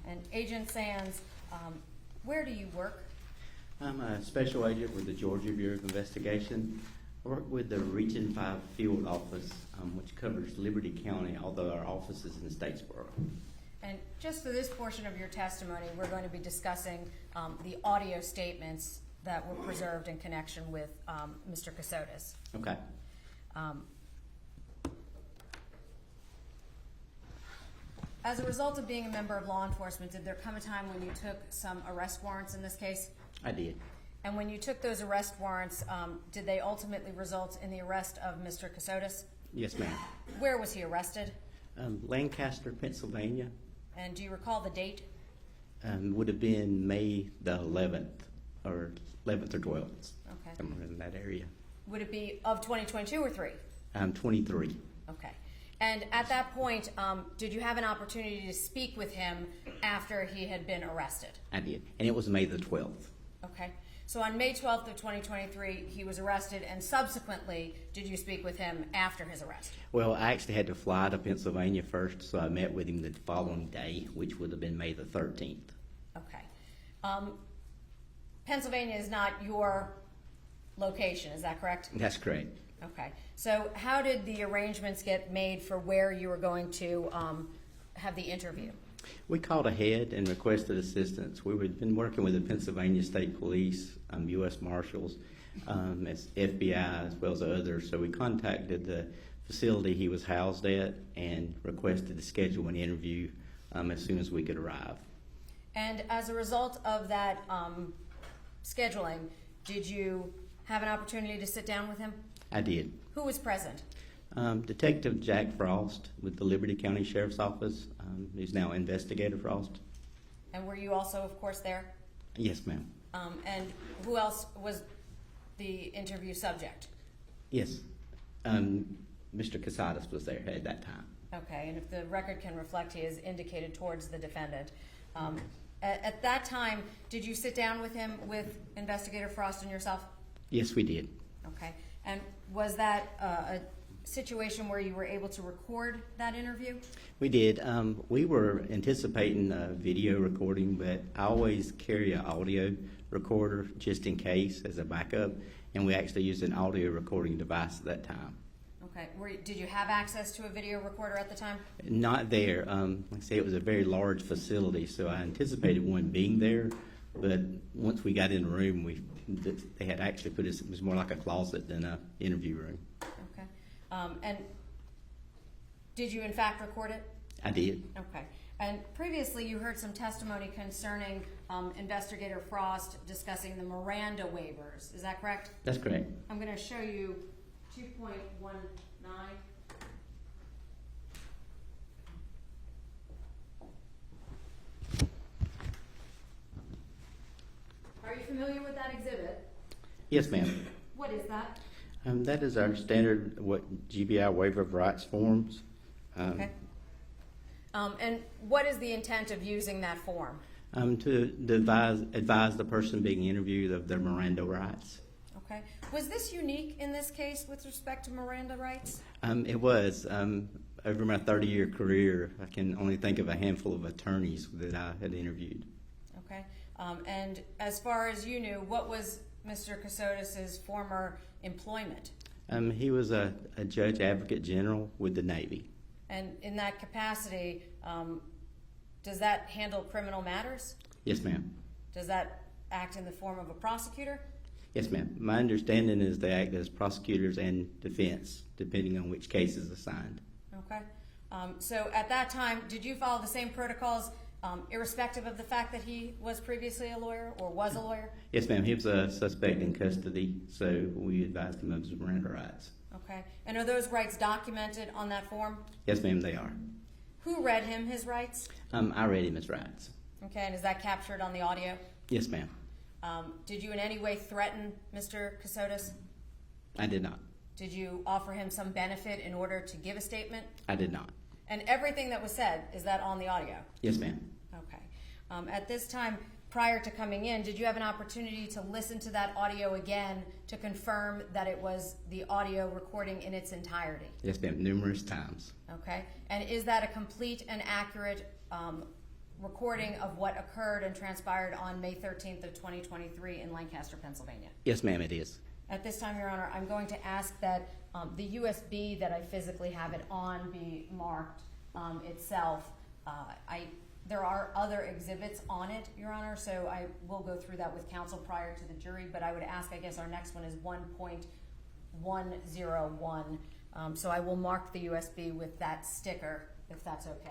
And Agent Sands, where do you work? I'm a special agent with the Georgia Bureau of Investigation. I work with the Region 5 Field Office, which covers Liberty County, although our office is in Statesboro. And just for this portion of your testimony, we're going to be discussing the audio statements that were preserved in connection with Mr. Kassotis. Okay. As a result of being a member of law enforcement, did there come a time when you took some arrest warrants in this case? I did. And when you took those arrest warrants, did they ultimately result in the arrest of Mr. Kassotis? Yes, ma'am. Where was he arrested? Lancaster, Pennsylvania. And do you recall the date? Would have been May the 11th or 12th. Okay. Somewhere in that area. Would it be of 2022 or 3? 23. Okay. And at that point, did you have an opportunity to speak with him after he had been arrested? I did. And it was May the 12th. Okay. So on May 12th of 2023, he was arrested, and subsequently, did you speak with him after his arrest? Well, I actually had to fly to Pennsylvania first, so I met with him the following day, which would have been May the 13th. Okay. Pennsylvania is not your location, is that correct? That's correct. Okay. So how did the arrangements get made for where you were going to have the interview? We called ahead and requested assistance. We had been working with the Pennsylvania State Police, U.S. Marshals, as FBI, as well as others. So we contacted the facility he was housed at and requested to schedule an interview as soon as we could arrive. And as a result of that scheduling, did you have an opportunity to sit down with him? I did. Who was present? Detective Jack Frost with the Liberty County Sheriff's Office, who's now Investigator Frost. And were you also, of course, there? Yes, ma'am. And who else was the interview subject? Yes. Mr. Kassotis was there at that time. Okay, and if the record can reflect, he is indicated towards the defendant. At that time, did you sit down with him, with Investigator Frost and yourself? Yes, we did. Okay, and was that a situation where you were able to record that interview? We did. We were anticipating a video recording, but I always carry an audio recorder just in case as a backup, and we actually used an audio recording device at that time. Okay. Did you have access to a video recorder at the time? Not there. Like I say, it was a very large facility, so I anticipated one being there, but once we got in the room, they had actually put it was more like a closet than an interview room. Okay. And did you in fact record it? I did. Okay. And previously you heard some testimony concerning Investigator Frost discussing the Miranda waivers. Is that correct? That's correct. I'm going to show you 2.19. Are you familiar with that exhibit? Yes, ma'am. What is that? That is our standard GBI waiver of rights forms. Okay. And what is the intent of using that form? To advise the person being interviewed of their Miranda rights. Okay. Was this unique in this case with respect to Miranda rights? It was. Over my 30-year career, I can only think of a handful of attorneys that I had interviewed. Okay. And as far as you knew, what was Mr. Kassotis' former employment? He was a judge advocate general with the Navy. And in that capacity, does that handle criminal matters? Yes, ma'am. Does that act in the form of a prosecutor? Yes, ma'am. My understanding is they act as prosecutors and defense, depending on which case is assigned. Okay. So at that time, did you follow the same protocols irrespective of the fact that he was previously a lawyer or was a lawyer? Yes, ma'am. He was a suspect in custody, so we advised him of his Miranda rights. Okay. And are those rights documented on that form? Yes, ma'am, they are. Who read him his rights? I read him his rights. Okay. And is that captured on the audio? Yes, ma'am. Did you in any way threaten Mr. Kassotis? I did not. Did you offer him some benefit in order to give a statement? I did not. And everything that was said, is that on the audio? Yes, ma'am. Okay. At this time, prior to coming in, did you have an opportunity to listen to that audio again to confirm that it was the audio recording in its entirety? Yes, ma'am, numerous times. Okay. And is that a complete and accurate recording of what occurred and transpired on May 13th of 2023 in Lancaster, Pennsylvania? Yes, ma'am, it is. At this time, Your Honor, I'm going to ask that the USB that I physically have it on be marked itself. There are other exhibits on it, Your Honor, so I will go through that with counsel prior to the jury, but I would ask, I guess our next one is 1.101. So I will mark the USB with that sticker, if that's okay.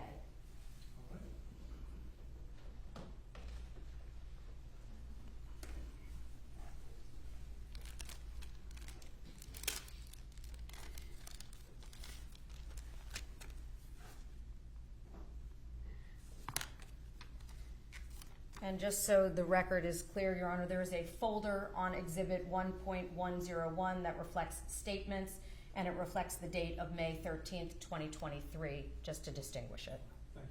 And just so the record is clear, Your Honor, there is a folder on Exhibit 1.101 that reflects statements, and it reflects the date of May 13th, 2023, just to distinguish it. Thank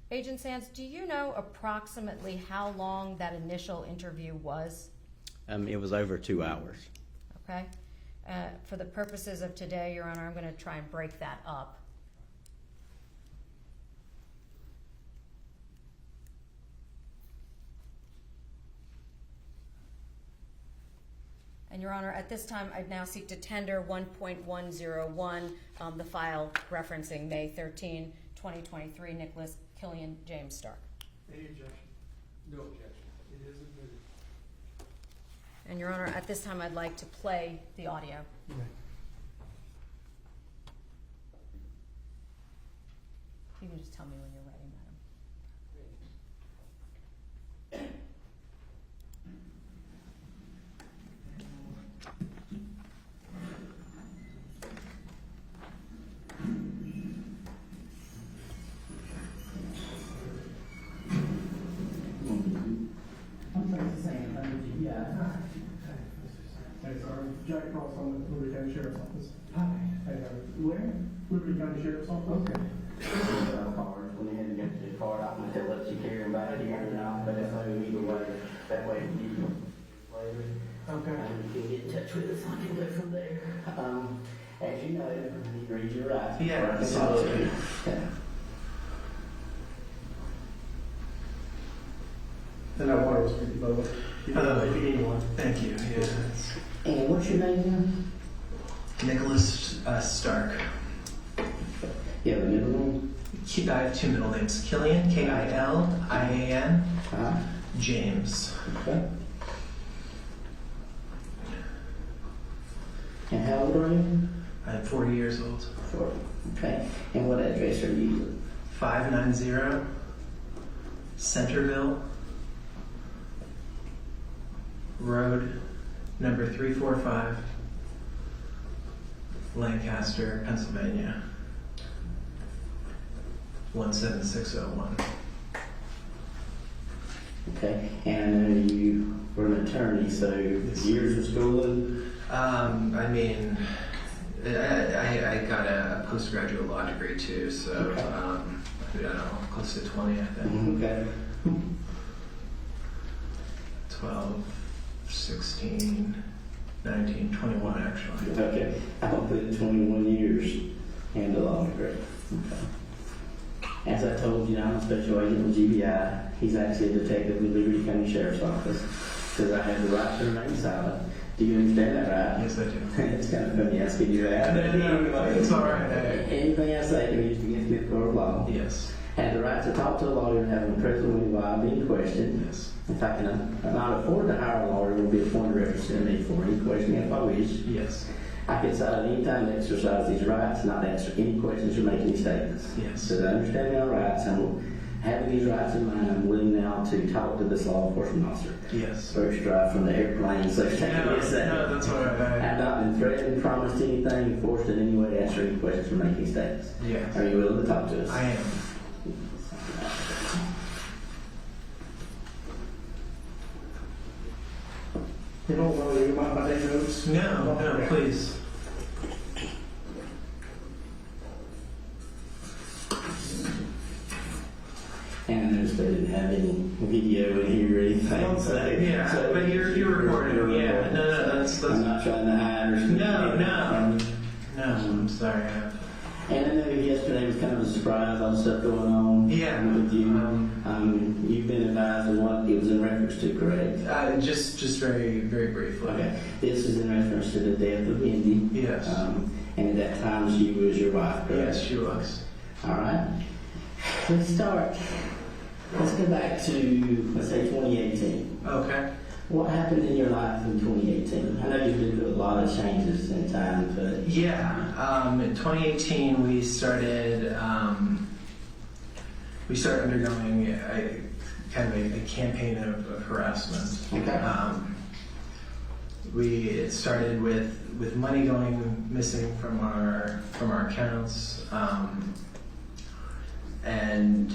you. Agent Sands, do you know approximately how long that initial interview was? It was over 2 hours. Okay. For the purposes of today, Your Honor, I'm going to try and break that up. And Your Honor, at this time, I'd now seek to tender 1.101, the file referencing May 13, 2023, Nicholas Killian James Stark. Any objection? No objection. It is admitted. And Your Honor, at this time, I'd like to play the audio. You may. You can just tell me when you're ready, madam. Jack Cross on the Liberty County Sheriff's Office. Hi. Hey, Where? Liberty County Sheriff's Office. Okay. Card. When they had to get the card out and they'll let you carry them back here and out, but it's like either way. That way you can later. Okay. And you can get in touch with us. I can go from there. As you know, you read your rights. Yeah, Right. absolutely. Yeah. And that water was pretty low. You know, if you need one. Thank you. Yeah. And what's your name again? Nicholas Stark. Yeah, the middle name. I have two middle names. Killian, K-I-L-I-A-N, James. Okay. And how old are you? I'm 40 years old. 40. Okay. And what address are you using? 590 Centerville Road, number 345, Lancaster, Pennsylvania, 17601. Okay. And I know you were an attorney, so years of schooling? I mean, I got a postgraduate law degree too, so Okay. I don't know, close to 20, I think. Okay. 12, 16, 19, 21 actually. Okay. I'll put 21 years and a law degree. Okay. As I told you, I'm a special agent with GBI. He's actually a detective with Liberty County Sheriff's Office because I have the right to remain silent. Do you understand that, right? Yes, I do. It's kind of funny asking you that. But anyway, It's all right. Anything I say can be used against me in court of law. Yes, Have the right to talk to a lawyer and have him present with me while being questioned. yes, If I cannot afford to hire a lawyer, will be appointed representative me for any questioning if I wish. yes, I can decide at any time to exercise these rights, not answer any questions or make any statements. yes. So that understanding our rights, and having these rights in mind, I'm willing now to talk to this law enforcement officer. Yes. First drive from the airplane, so take me a second. No, that's all right. I've not been threatened, promised anything, forced in any way to answer any questions or make any statements. Yes. Are you willing to talk to us? I am. You don't know you mind my day notes? No, no, please. And I noticed they didn't have any video in here or anything. So, Yeah, so but you're recording. Yeah, no, that's. I'm not trying to hide or something. No, I'm sorry. And I know yesterday was kind of a surprise, all the stuff going on. Yeah. With you. You've been advised of what it was in reference to, correct? Just very, very briefly. Okay. This is in reference to the death of Indy. Yes. And at that time she was your wife, correct? Yes, she was. All right. Let's start. Let's go back to, let's say, 2018. Okay. What happened in your life in 2018? I know you've been through a lot of changes in time, but Yeah. In 2018, we started undergoing a campaign of harassment. Okay. It started with money going missing from our accounts, and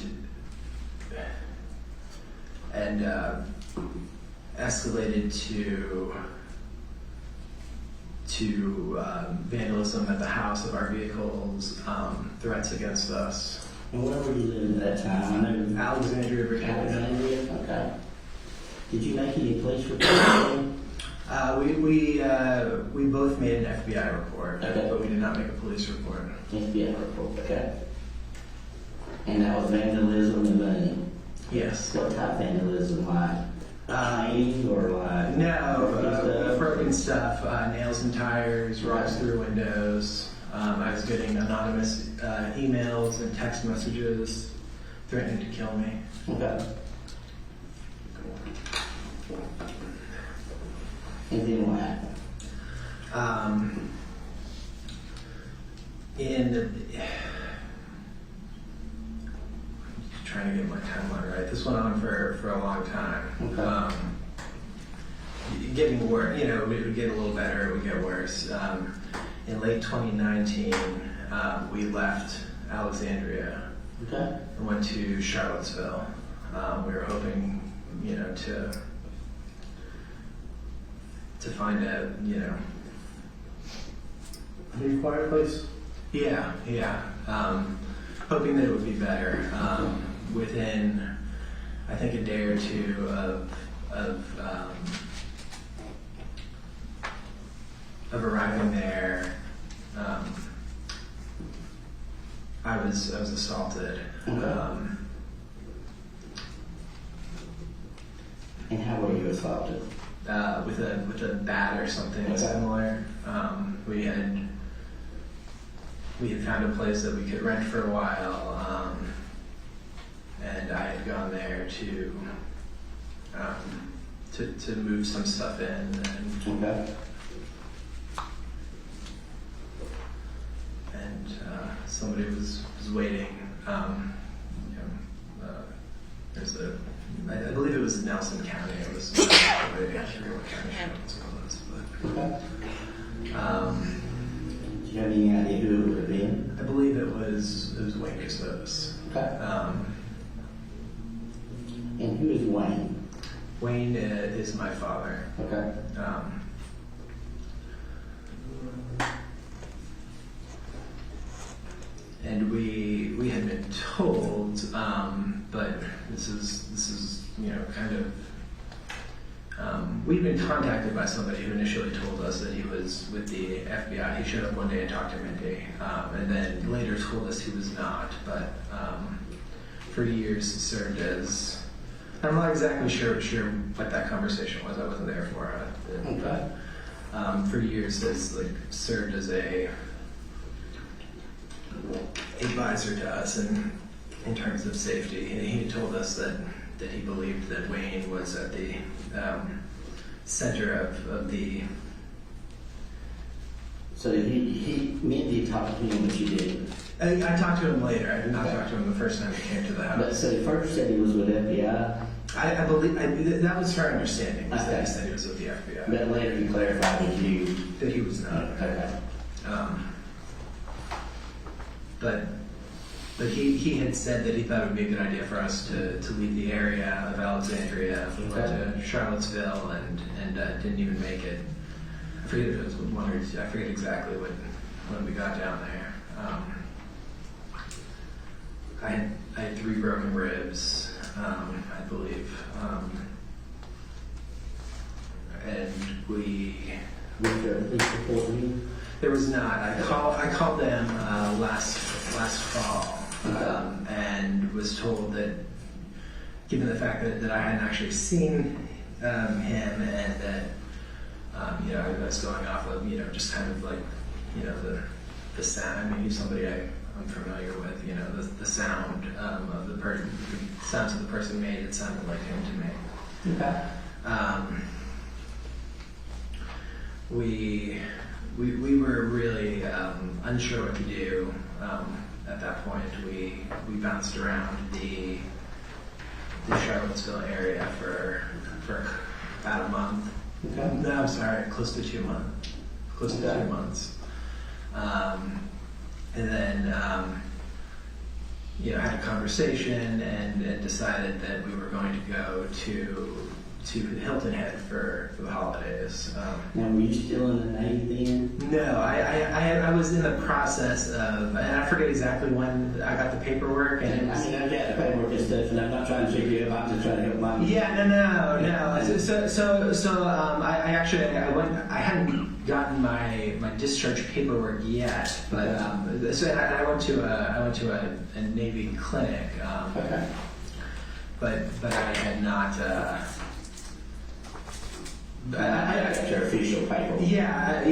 escalated to vandalism at the house of our vehicles, threats against us. and where were you living at that time? I know Alexandria, Virginia. Alexandria. Okay. Did you make any police reports? We both made an FBI report, Okay. but we did not make a police report. FBI report. Okay. And that was vandalism and money. Yes. What type of vandalism? Like painting or like No, broken stuff, nails and tires, rocks Okay. through windows. I was getting anonymous emails and text messages threatening to kill me. Okay. And then what happened? Trying to get my timeline right. This went on for a long time. Okay. Getting worse, it would get a little better, it would get worse. In late 2019, we left Alexandria Okay. and went to Charlottesville. We were hoping, to find a, A new quiet place? yeah. Hoping that it would be better. Within, I think, a day or two of arriving there, I was assaulted. Okay. And how were you assaulted? With a bat or something Okay. similar. We had found a place that we could rent for a while, and I had gone there to move some stuff in, and Okay. somebody was waiting. I believe it was Nelson County. It was I forget what county it was, Okay. but Do you have any idea who it would have been? I believe it was Wayne Kassotis. Okay. And who is Wayne? Wayne is my father. Okay. And we had been told, but this is kind of. We'd been contacted by somebody who initially told us that he was with the FBI. He showed up one day and talked to Mindy, and then later told us he was not. But for years he served as. I'm not exactly sure what that conversation was. I wasn't there for it. Okay. But for years has served as a advisor to us in terms of safety. And he told us that he believed that Wayne was at the center of the. So Mindy talked to him, but you didn't. I talked to him later. I did not Okay. talk to him the first time he came to the But house. so he first said he was with FBI, I believe that was her understanding. Was that Okay. he said he was with the FBI. but later he clarified with you. That he was not. Okay. But he had said that he thought it would be a good idea for us to leave the area of Alexandria. We went to Charlottesville and didn't even make it. I forget if it was one or two. I forget exactly when we got down there. I had 3 broken ribs, I believe, and we. With the police report with you? There was not. I called them last fall, and was told that, given the fact that I hadn't actually seen him, and that I was going off of just kind of like the sound. I mean, he's somebody I'm familiar with. The sound of the person, the sounds of the person made. It sounded like him to me. Okay. We were really unsure what to do at that point. We bounced around the Charlottesville area for about a month. Okay. No, I'm sorry, close to 2 months. Close to 2 months. And then had a conversation and decided that we were going to go to Hilton Head for the holidays. Now, were you still in the Navy then? No, I was in the process of, and I forget exactly when I got the paperwork. And I got the paperwork and stuff, and I'm not trying to figure you out. I'm just trying to help my. yeah, no. So I hadn't gotten my discharge paperwork yet, but I went to a Navy clinic. Okay. But I had not. I got your official paperwork. Yeah.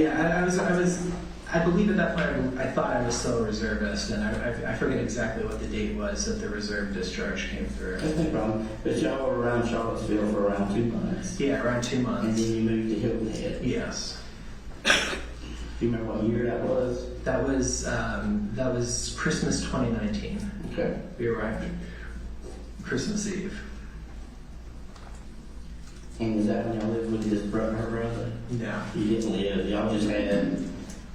I believe at that point I thought I was still a reservist, and I forget exactly what the date was that the reserve discharge came through. That's no problem. But y'all were around Charlottesville for around 2 months. Yeah, around 2 And months. then you moved to Hilton Head. Yes. Do you remember what year that was? That was Christmas 2019. Okay. We arrived Christmas Eve. And was that when y'all lived with his brother, her brother? No. You didn't live. Y'all just had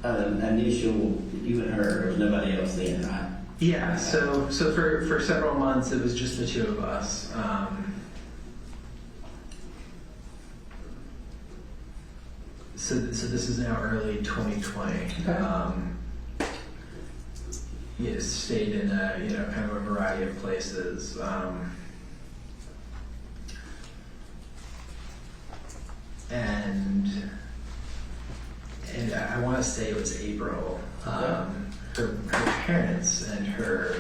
an initial, you and her. There was nobody else then, right? Yeah. So for several months it was just the two of us. So this is now early 2020. Okay. Stayed in kind of a variety of places. And I want to say it was April. Her parents and her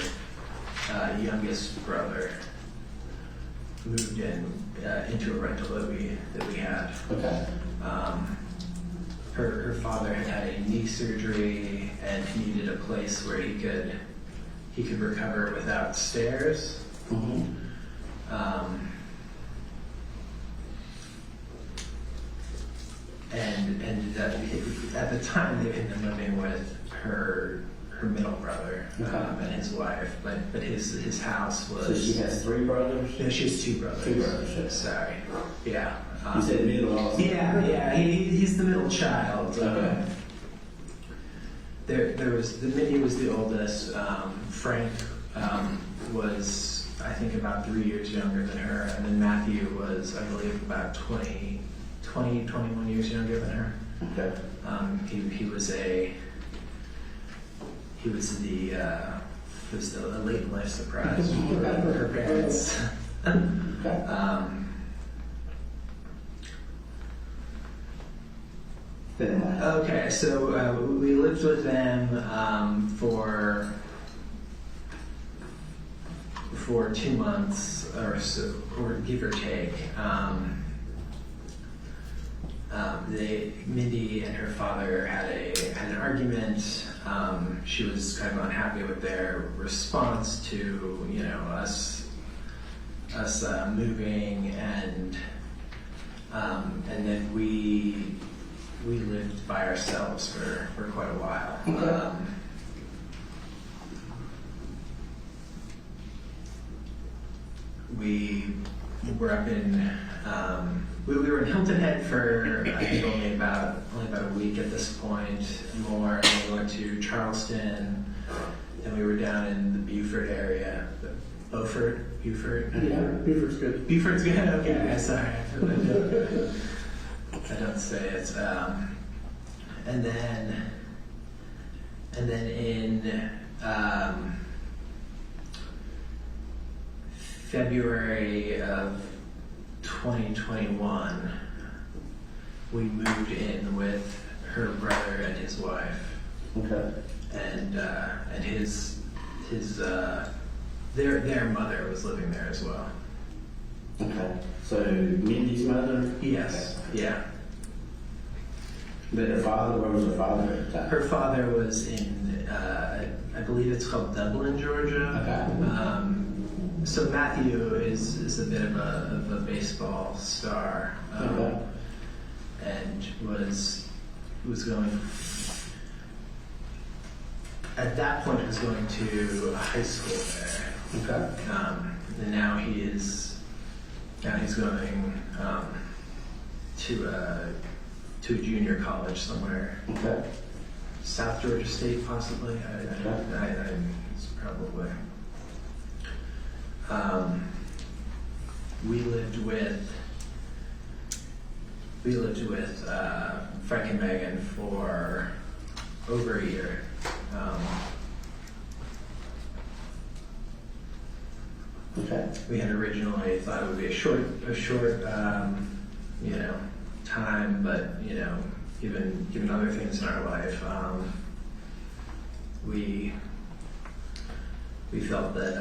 youngest brother moved into a rental that we had. Okay. Her father had a knee surgery and he needed a place where he could recover without stairs. Mm-hmm. And at the time they had been living with her middle brother and his wife, but his house was. So she has 3 brothers? No, she has 2 brothers. 2 brothers. Sure. Sorry. Yeah. You said middle also. Yeah. He's the middle child. Okay. There was Minnie was the oldest. Frank was I think about 3 years younger than her, and then Matthew was I believe about 21 years younger than her. Okay. He was a late in life surprise for her parents. Okay. Okay, so we lived with them for 2 months or so, or give or take. Mindy and her father had an argument. She was kind of unhappy with their response to us moving, and then we lived by ourselves for quite a while. Okay. We were up in we were in Hilton Head for I think only about a week at this point, more. And we went to Charleston, and we were down in the Beaufort area. Beaufort? Yeah, Buford's good. Beaufort's good? Okay, sorry. I don't say it. And then in February of 2021, we moved in with her brother and his wife, Okay. and their mother was living there as well. Okay. So Mindy's mother? Yes. Yeah. But her father, where was her father at the time? Her father was in, I believe it's called Dublin, Georgia. Okay. So Matthew is a bit of a baseball star, Okay. and was going at that point was going to a high school there, Okay. and now he's going to a junior college somewhere. Okay. South Georgia State, possibly. It's probably. We lived with Frank and Megan for over a year. Okay. We had originally thought it would be a short, time, but given other things in our life, we felt that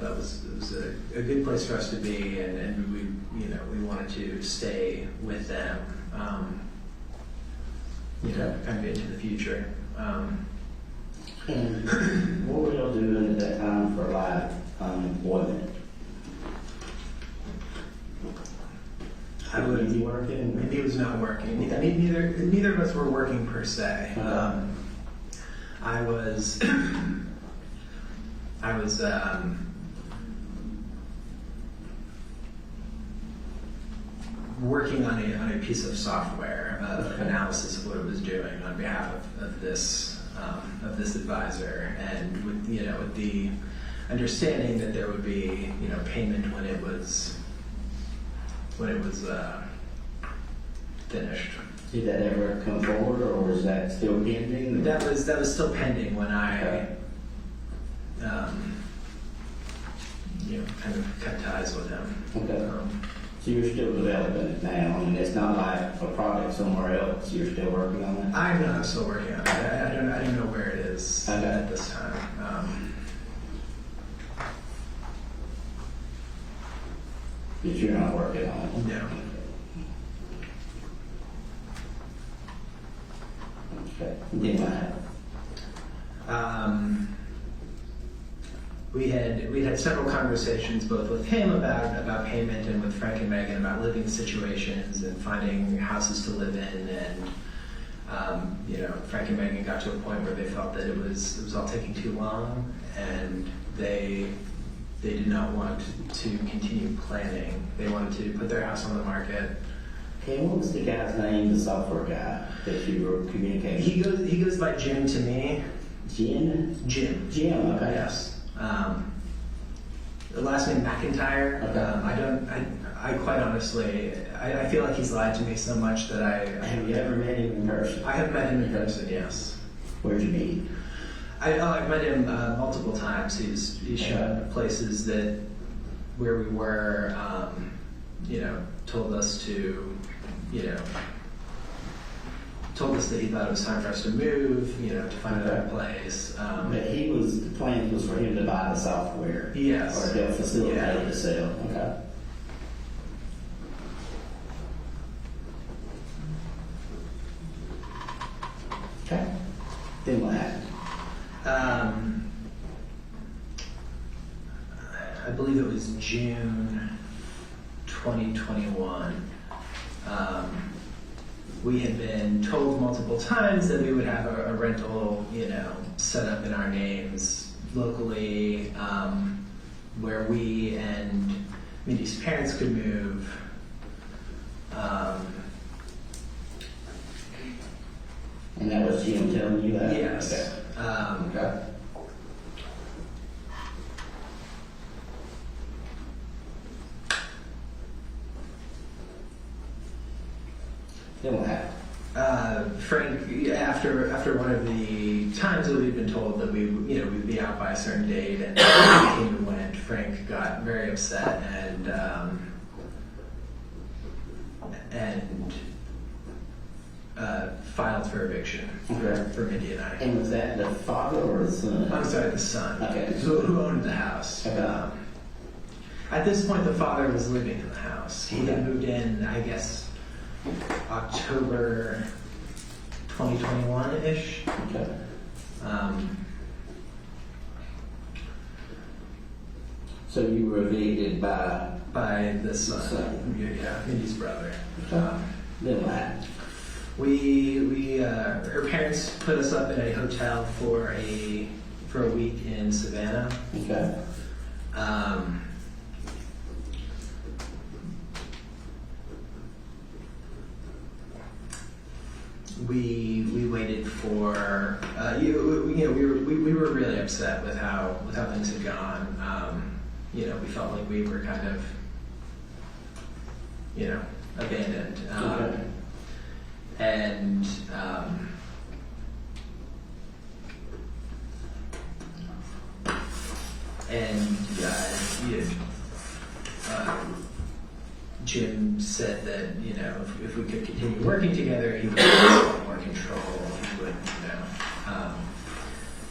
that was a good place for us to be, and we wanted to stay with them, kind of into the future. And what were y'all doing at that time for live employment? I was Mindy working? Mindy was not working. Neither of us were working per se. I was working on a piece of software analysis of what it was doing on behalf of this advisor, and with the understanding that there would be payment when it was finished. Did that ever come forward, or was that still pending? That was still pending when I kind of cut ties with him. Okay. So you're still developing it now. I mean, it's not like a project somewhere else. You're still working on it. I'm still working on it. I don't know where it is Okay. at this time. But you're not working on it. No. Okay. Then what happened? We had several conversations both with him about payment and with Frank and Megan about living situations and finding houses to live in, and Frank and Megan got to a point where they felt that it was all taking too long, and they did not want to continue planning. They wanted to put their house on the market. Okay, what was the guy's name, the software guy that you were communicating? He goes by Jim to me. Jim? Jim. Jim, okay. Yes. The last name McIntyre. Okay. I quite honestly, I feel like he's lied to me so much that Have you ever met him in person? I have met him in person. Yes. Where'd you meet? I've met him multiple times. He's shown up places where we were, told us that he thought it was time for us to move, to find another place. But the plan was for him to buy the software. Yes. Or to facilitate Yeah. the sale. Okay. Okay. Then what happened? I believe it was June 2021. We had been told multiple times that we would have a rental, set up in our names locally, where we and Mindy's parents could move. And that was Jim telling you that? Yes. Okay. Okay. Then what happened? Frank, after one of the times that we'd been told that we'd be out by a certain date, and came and went, Frank got very upset and filed for eviction Okay. for Mindy and I. And was that the father or the son? I'm sorry, the son. Okay. Who owned the house. Okay. At this point, the father was living in the house. He had Okay. moved in, I guess, October 2021-ish. Okay. So you were evicted by By the son. Son. Yeah, Mindy's brother. Okay. Then what? Her parents put us up in a hotel for a week in Savannah. Okay. We waited for we were really upset with how things had gone. We felt like we were kind of abandoned. Okay. And Jim said that if we could continue working together, he would have more control. He would,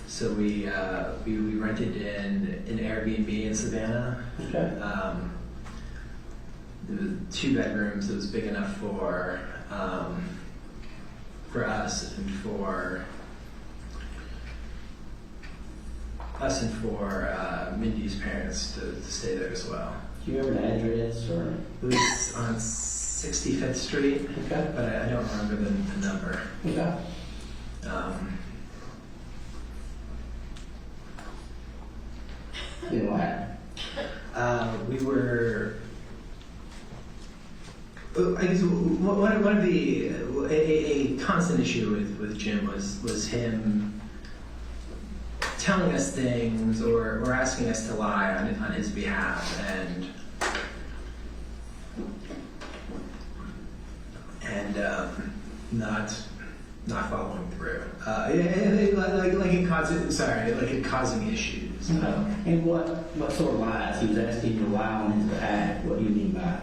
so we rented an Airbnb in Savannah. Okay. There was 2 bedrooms. It was big enough for us and for Mindy's parents to stay there as well. Do you remember the address or? It was on 65th Street, Okay. but I don't remember the number. Okay. Then what? We were. I guess one of the a constant issue with Jim was him telling us things or asking us to lie on his behalf and not following through. Like it causing issues. And what sort of lies? He was asking you to lie on his behalf. What do you mean by?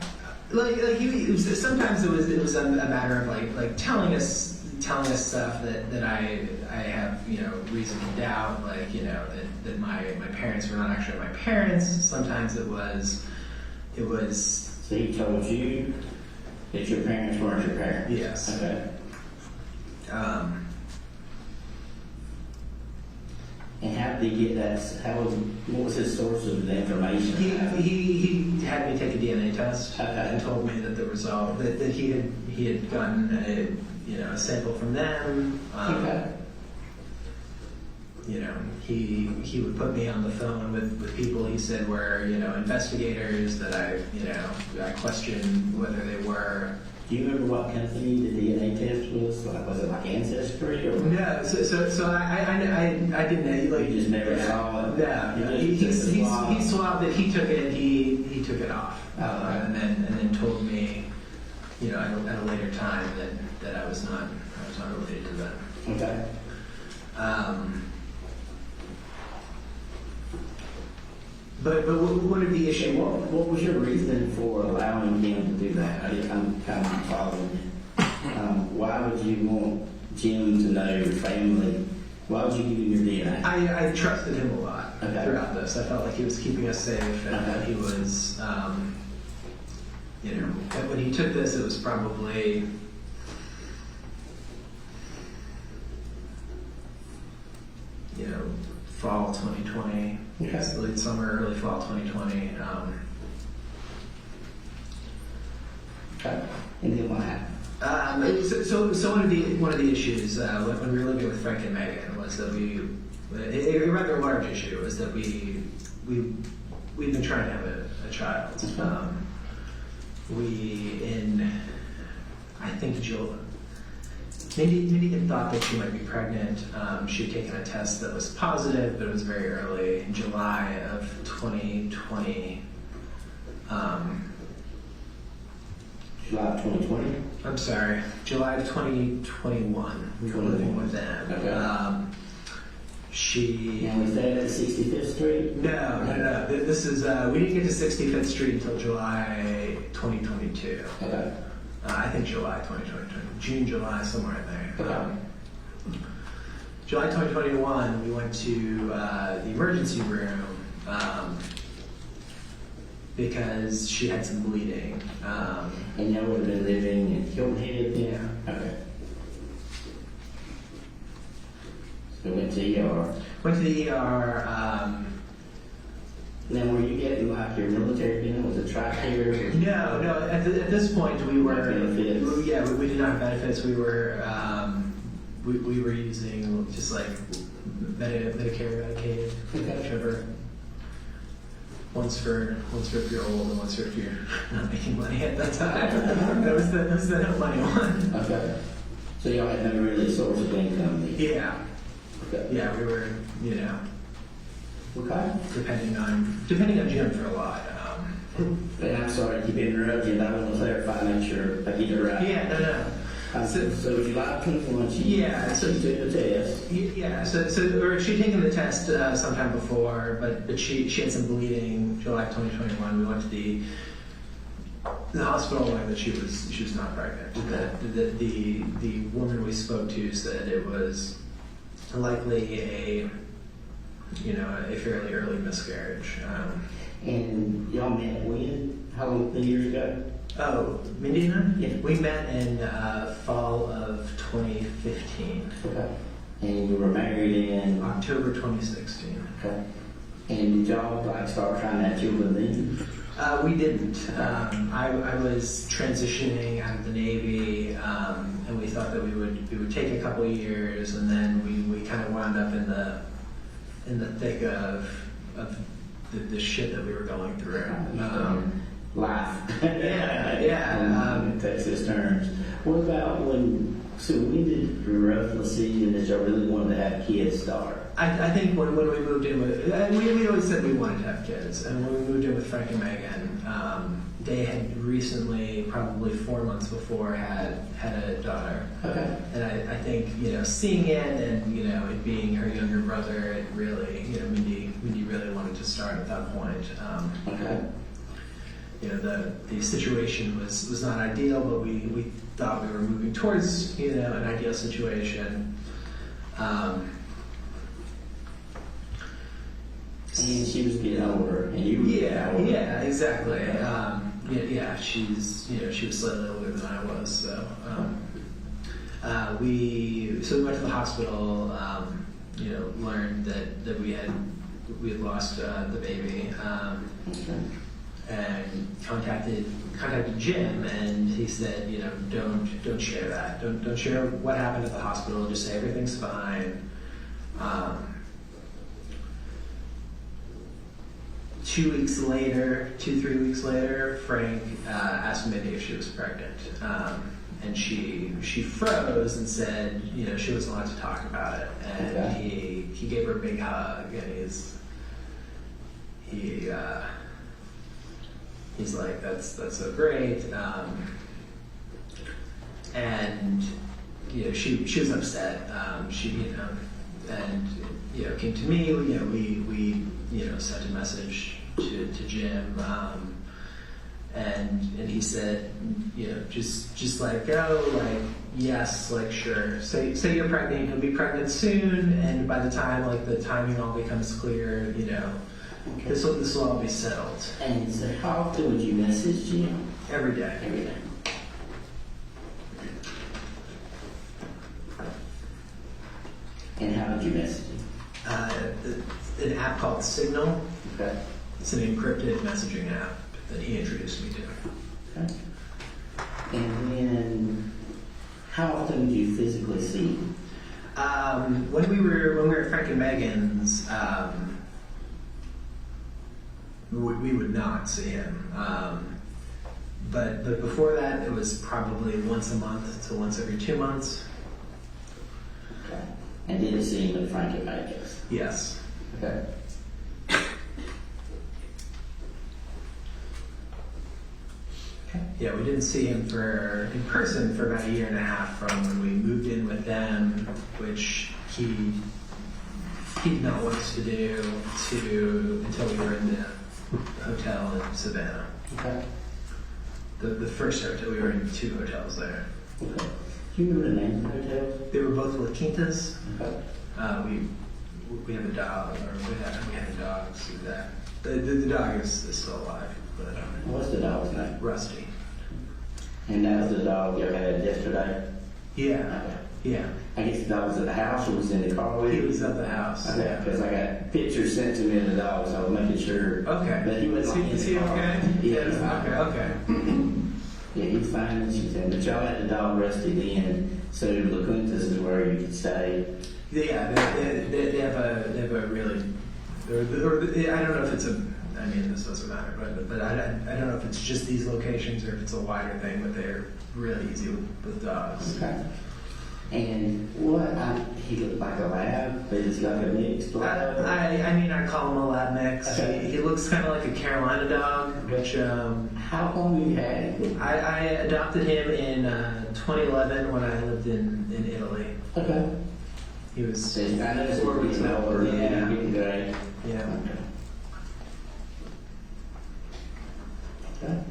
Sometimes it was a matter of like telling us stuff that I have reason to doubt, that my parents were not actually my parents. Sometimes it was. So he told you that your parents weren't your parents. Yes. Okay. And how did he get that? What was his source of the information? He had me take a DNA test Okay. and told me that the result that he had gotten a sample from them. Okay. He would put me on the phone with people he said were investigators that I questioned whether they were. Do you remember what company the DNA test was? Was it like Ancestry or? No, so I didn't like. You just never saw it. Yeah, he swabbed it. He took it. He took it off, and then told me, at a later time that I was not related to them. Okay. But one of the issues. What was your reason for allowing him to do that? I'm kind of following you. Why would you want Jim to know your family? Why would you give him your DNA? I trusted him a lot Okay. throughout this. I felt like he was keeping us safe, and that he was, that when he took this, it was probably. Fall 2020, Okay. late summer, early fall 2020. Okay. And then what happened? So one of the issues when we were living with Frank and Megan was that a rather large issue was that we've been trying to have a child. I think Jill. Mindy had thought that she might be pregnant. She had taken a test that was positive, but it was very early in July of 2020. July 2020? I'm sorry, July of 2021. We were living with them. Okay. She. And was that at 65th Street? No. This is we didn't get to 65th Street until July 2022. Okay. I think July 2022, June, July, somewhere in there. Okay. July 2021, we went to the emergency room because she had some bleeding. And y'all would have been living in Hilton Head? Yeah. Okay. So we went to ER. Went to the ER. Now, were you getting like your military unit? Was it TRICARE? No. At this point, we were. Benefits? We did not have benefits. We were. We were using just like Medicare, Medicaid, whichever. Once for if you're old, and once for if you're not making money at that time. that was the no money one. Okay. So y'all had no really source of income? Yeah. Okay. Yeah, we were. Okay. Depending on Jim for a lot. But I'm sorry to keep interrupting, but I want to clarify, make sure I get it right. Yeah, no. So July 21, she took the test. Yeah, or she'd taken the test sometime before, but she had some bleeding. July 2021, we went to the hospital learned that she was not pregnant. Okay. The woman we spoke to said it was likely a fairly early miscarriage. And y'all met when? How many years ago? Oh, Mindy and I? Yeah. We met in fall of 2015. Okay. And you were married in? October 2016. Okay. And did y'all start trying to have children then? We didn't. I was transitioning out of the Navy, and we thought that we would take a couple of years, and then we kind of wound up in the thick of the shit that we were going through. Life. Yeah. In Texas terms. What about when did your rough decision that y'all really wanted to have kids start? I think when we moved in with, we always said we wanted to have kids, and when we moved in with Frank and Megan, they had recently, probably 4 months before, had a daughter. Okay. And I think, seeing it and, it being her younger brother, it really, Mindy really wanted to start at that point. Okay. The situation was not ideal, but we thought we were moving towards, an ideal situation. And she was getting older, and you were getting older. Yeah, exactly. She was slightly older than I was, so. We went to the hospital, learned that we had lost the baby, Okay. and contacted Jim, and he said, don't share that. Don't share what happened at the hospital. Just say everything's fine. 3 weeks later, Frank asked Mindy if she was pregnant, and she froze and said, she wasn't allowed to talk about it. And Okay. he gave her a big hug, and he's like, that's so great. And she was upset. She and came to me. We sent a message to Jim, and he said, just let it go. Like, yes, like, sure. Say you're pregnant. You'll be pregnant soon, and by the time the timing all becomes clear, Okay. this will all be settled. And so how often would you message Jim? Every day. Every day. And how did you message him? An app called Signal. Okay. It's an encrypted messaging app that he introduced me to. Okay. And then, how often do you physically see him? When we were at Frank and Megan's, we would not see him. But before that, it was probably once a month to once every 2 months. Okay. And didn't see him at Frank and Megan's? Yes. Okay. Yeah, we didn't see him in person for about 1.5 years from when we moved in with them, which he did not want us to do until we were in the hotel in Savannah. Okay. The first hotel, we were in 2 hotels there. Okay. Do you remember the name of the hotels? They were both La Quintas. Okay. We have a dog, or we had a dog. So that the dog is still alive, but What's the dog's name? Rusty. And that was the dog you had yesterday? Yeah, Okay. yeah. I guess the dog was at the house or was in the car with He you? was at the house. Okay, because I got pictures sent to me of the dog, so I was making sure. Okay. But he was Is he okay? Yeah, he's fine. Okay. Yeah, he's fine, and she said, but y'all let the dog rest it in, so La Quintas is where you could stay. Yeah, they have a really, or I don't know if it's a. I mean, this doesn't matter, but I don't know if it's just these locations or if it's a wider thing, but they're really easy with dogs. Okay. And he looked like a lab, but he's like a mixed lab. I mean, I call him a lab mix. Okay. He looks kind of like a Carolina dog, which How long have you had him? I adopted him in 2011 when I lived in Italy. Okay. He was I noticed 4 weeks getting old. older, Yeah, getting great. yeah. Okay.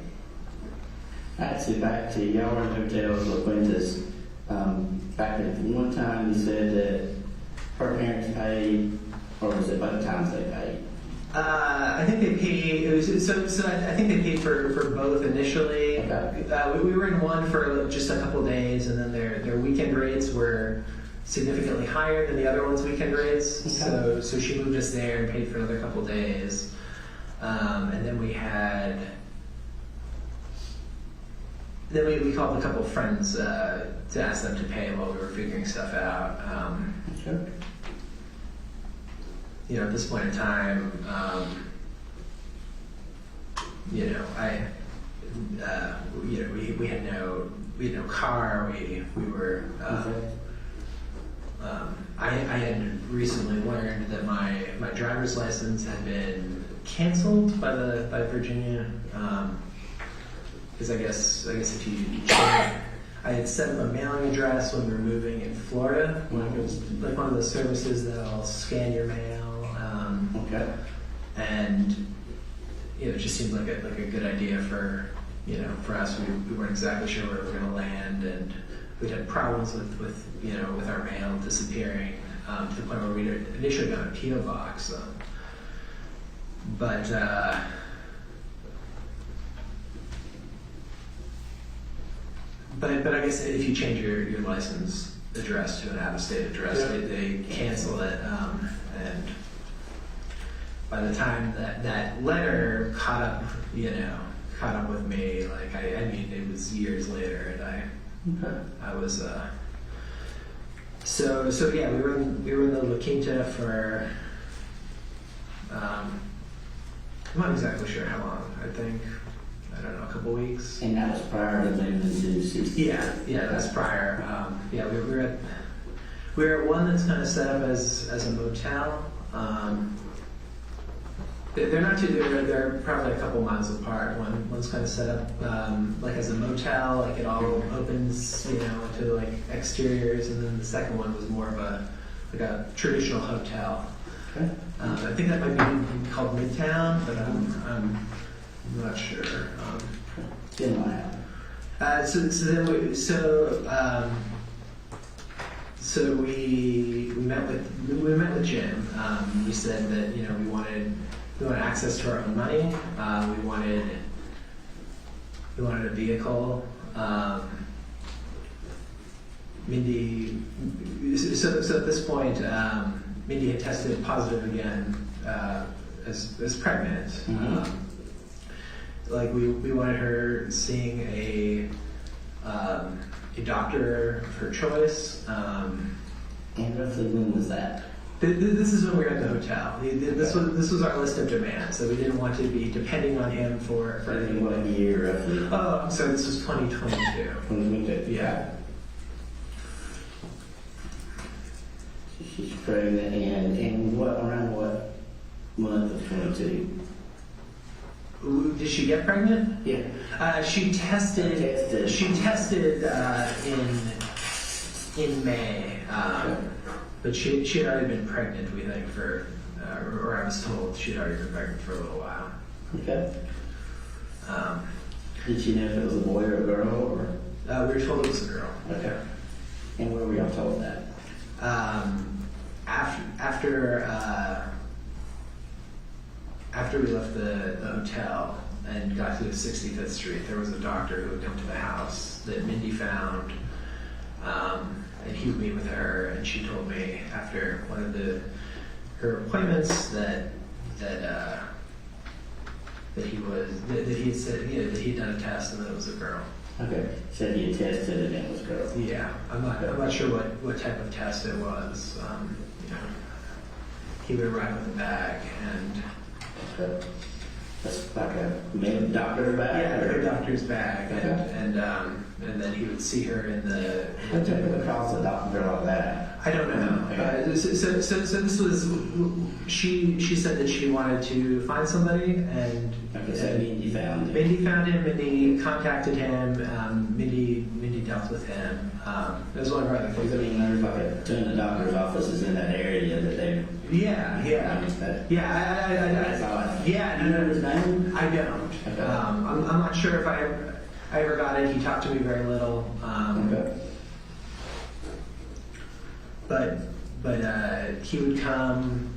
Alright, so back to y'all were in hotels, La Quintas. Back at one time you said that her parents paid, or was it both times they paid? I think they paid. It was so. I think they paid for both initially. Okay. We were in one for just a couple days, and then their weekend rates were significantly higher than the other one's weekend rates. Okay. So she moved us there and paid for another couple days, and then we had. Then we called a couple of friends to ask them to pay while we were figuring stuff out. Okay. You know, at this point in time, you know, we had no car. We were. I had recently learned that my driver's license had been canceled by Virginia. Because I guess if you check, I had set up a mailing address when we were moving in Florida. It was like one of those services that'll scan your mail. Okay. And you know, it just seemed like a good idea for us. We weren't exactly sure where we were going to land, and we'd had problems with our mail disappearing to the point where we'd initially got a PO box. But I guess if you change your license address to an out-of-state address, they cancel it. And by the time that letter caught up with me, like I mean, it was years later, and I was so yeah, we were in the La Quinta for I'm not exactly sure how long. I don't know, a couple weeks. And that was prior to moving to 60. Yeah, that's prior. Yeah, we were at one that's kind of set up as a motel. They're not too. They're probably a couple miles apart. One's kind of set up like as a motel, like it all opens, to like exteriors, and then the second one was more of a traditional hotel. Okay. I think that might be called Midtown, but I'm not sure. Didn't want to happen. So we met with Jim. We said that we wanted access to our own money. We wanted a vehicle. Mindy. So at this point, Mindy had tested positive again as pregnant. Mm-hmm. We wanted her seeing a doctor of her choice. And roughly when was that? This is when we were at the hotel. This was our list of demands, so we didn't want to be depending on him for anything. What year roughly? Oh, so this was 2022. 2022. Yeah. She's pregnant, and around what month of 22? Did she get pregnant? Yeah. She tested. She tested in May, but she had already been pregnant. We think or I was told she had already been pregnant for a little while. Okay. Did she know if it was a boy or a girl, or? We were told it was a girl. Okay. And where were y'all told that? After we left the hotel and got to 65th Street, there was a doctor who had come to the house that Mindy found, and he would meet with her, and she told me after one of her appointments that he had said, you know, that he'd done a test and that it was a girl. Okay, said he had tested and it was girl. Yeah, I'm not sure what type of test it was. You know, he would arrive with a bag and. Okay. That's like a main doctor's bag? Yeah, her doctor's bag, Okay. and then he would see her in the. What typically calls a doctor like that? I don't know. Okay. So this was. She said that she wanted to find somebody, and Okay, so Mindy found him. Mindy found him. Mindy contacted him. Mindy dealt with him. It was one of our other Because I things. mean, there's like a ton of doctor's offices in that area that they. Yeah. That's all I know. Yeah. Do you know his name? I don't. Okay. I'm not sure if I ever got it. He talked to me very little. Okay. But he would come.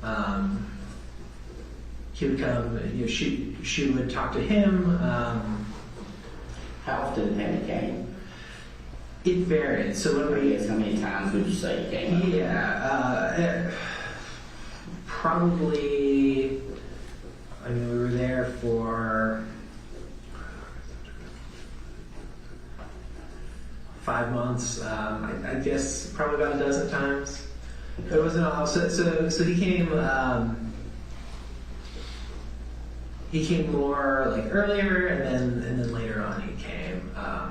You know, she would talk to him. How often had he came? It varied. So when I we, guess how many times would you say he came? yeah, probably. I mean, we were there for 5 months. I guess probably about a dozen times. It wasn't all. So he came. He came more like earlier, and then later on he came.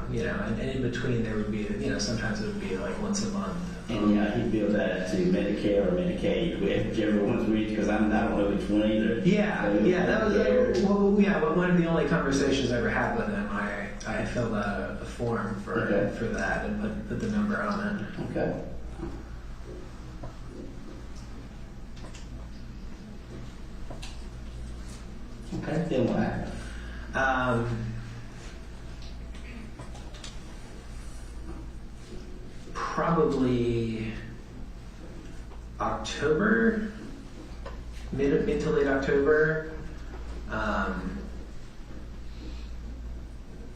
You know, and in between there would be, you know, sometimes it would be like once a month. And yeah, he billed that to Medicare or Medicaid, whichever one's which, because I don't know which one either. Yeah, that was but one of the only conversations I ever had with him. I filled out a form for that and put the number on it. Okay. Okay, then what happened? Probably October, mid to late October.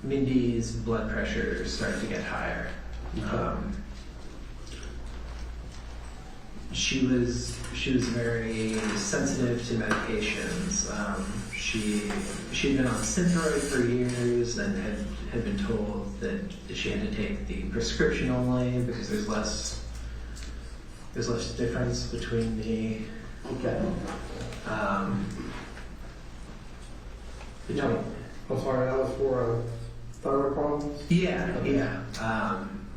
Mindy's blood pressure started to get higher. She was very sensitive to medications. She'd been on Synthroid for years and had been told that she had to take the prescription only because there's less difference between the between. I'm sorry, that was for thyroid problems? Yeah.